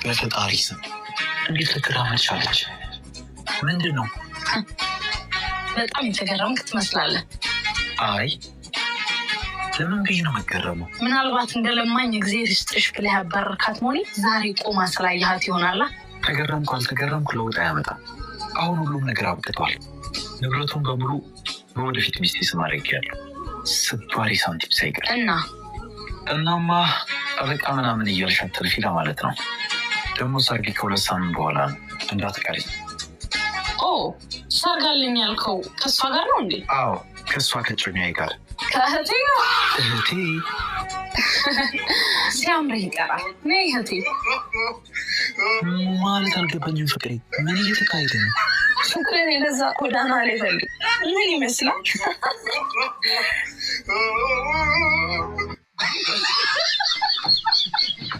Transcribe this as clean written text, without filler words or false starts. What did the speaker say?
በፈጣሪ ስም እንዴት ልትራመድ ቻለች? ምንድን ነው? በጣም የተገረምክ ትመስላለህ። አይ ለምን ብዬ ነው መገረመው? ምናልባት እንደለማኝ እግዜር ይስጥሽ ብለህ ያባረካት ሞኒ ዛሬ ቆማ ስላየሃት ይሆናላ። ተገረምኩ አልተገረምኩ ለውጥ አያመጣም። አሁን ሁሉም ነገር አብቅቷል። ንብረቱን በሙሉ በወደፊት ሚስቴ ስም አድርጌያለሁ፣ ስባሪ ሳንቲም ሳይቀር። እናማ ጠበቃ ምናምን እያልሽ አትልፊ ለማለት ነው። ደግሞ ሰርጌ ከ2 ሳምንት በኋላ ነው፣ እንዳትቀሪ። ሰርግ አለኝ ያልከው ከእሷ ጋር ነው እንዴ? አዎ ከእሷ ከጮኛዬ ጋር። ከእህቴ ጋር? እህቴ ሲያምርህ ይቀራል። ነይ እህቴ። ማለት አልገባኝም ፍቅሬ፣ ምን እየተካሄደ ነው? ፍቅሬን የገዛ ጎዳና ላይ ፈልግ ምን ይመስላል?